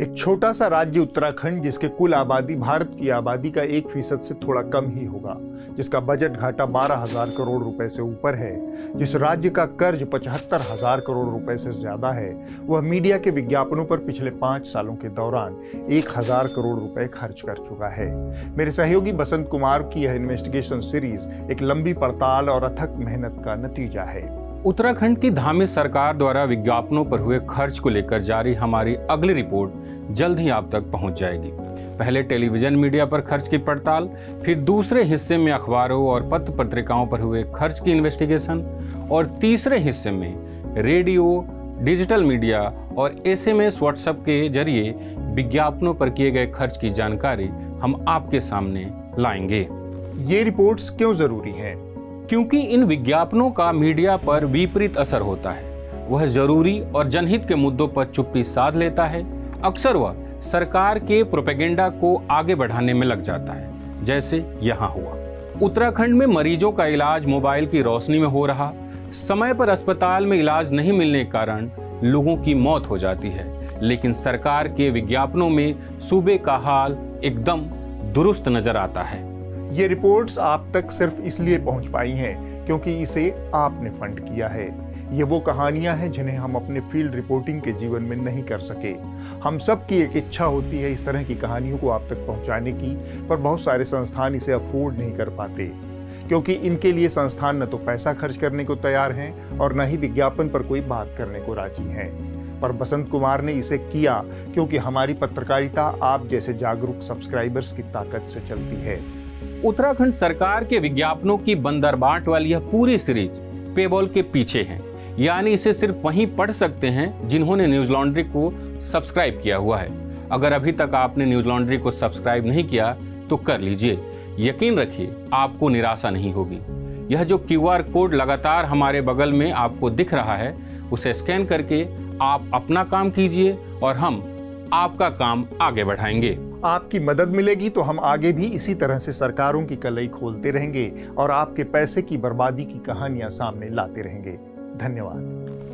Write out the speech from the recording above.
एक छोटा सा राज्य उत्तराखंड, जिसके कुल आबादी भारत की आबादी का 1% से थोड़ा कम ही होगा, जिसका बजट घाटा 12,000 करोड़ रुपए से ऊपर है, जिस राज्य का कर्ज 75,000 करोड़ रुपए से ज्यादा है, वह मीडिया के विज्ञापनों पर पिछले 5 सालों के दौरान 1,000 करोड़ रुपए खर्च कर चुका है। मेरे सहयोगी बसंत कुमार की यह इन्वेस्टिगेशन सीरीज एक लंबी पड़ताल और अथक मेहनत का नतीजा है। उत्तराखंड की धामी सरकार द्वारा विज्ञापनों पर हुए खर्च को लेकर जारी हमारी अगली रिपोर्ट जल्द ही आप तक पहुंच जाएगी। पहले टेलीविजन मीडिया पर खर्च की पड़ताल, फिर दूसरे हिस्से में अखबारों और पत्र पत्रिकाओं पर हुए खर्च की इन्वेस्टिगेशन और तीसरे हिस्से में रेडियो, डिजिटल मीडिया और SMS व्हाट्सएप के जरिए विज्ञापनों पर किए गए खर्च की जानकारी हम आपके सामने लाएंगे। ये रिपोर्ट्स क्यों जरूरी हैं? क्योंकि इन विज्ञापनों का मीडिया पर विपरीत असर होता है। वह जरूरी और जनहित के मुद्दों पर चुप्पी साध लेता है। अक्सर वह सरकार के प्रोपेगेंडा को आगे बढ़ाने में लग जाता है, जैसे यहाँ हुआ। उत्तराखंड में मरीजों का इलाज मोबाइल की रोशनी में हो रहा, समय पर अस्पताल में इलाज नहीं मिलने के कारण लोगों की मौत हो जाती है, लेकिन सरकार के विज्ञापनों में सूबे का हाल एकदम दुरुस्त नजर आता है। ये रिपोर्ट्स आप तक सिर्फ इसलिए पहुंच पाई हैं क्योंकि इसे आपने फंड किया है। ये वो कहानियां हैं जिन्हें हम अपने फील्ड रिपोर्टिंग के जीवन में नहीं कर सके। हम सब की एक इच्छा होती है इस तरह की कहानियों को आप तक पहुंचाने की, पर बहुत सारे संस्थान इसे अफोर्ड नहीं कर पाते, क्योंकि इनके लिए संस्थान न तो पैसा खर्च करने को तैयार हैं और न ही विज्ञापन पर कोई बात करने को राजी हैं। पर बसंत कुमार ने इसे किया क्योंकि हमारी पत्रकारिता आप जैसे जागरूक सब्सक्राइबर्स की ताकत से चलती है। उत्तराखंड सरकार के विज्ञापनों की बंदरबाट वाली यह पूरी सीरीज पेबॉल के पीछे है, यानी इसे सिर्फ वहीं पढ़ सकते हैं जिन्होंने न्यूज लॉन्ड्री को सब्सक्राइब किया हुआ है। अगर अभी तक आपने न्यूज लॉन्ड्री को सब्सक्राइब नहीं किया तो कर लीजिए। यकीन रखिए आपको निराशा नहीं होगी। यह जो QR कोड लगातार हमारे बगल में आपको दिख रहा है, उसे स्कैन करके आप अपना काम कीजिए और हम आपका काम आगे बढ़ाएंगे। आपकी मदद मिलेगी तो हम आगे भी इसी तरह से सरकारों की कलई खोलते रहेंगे और आपके पैसे की बर्बादी की कहानियां सामने लाते रहेंगे। धन्यवाद।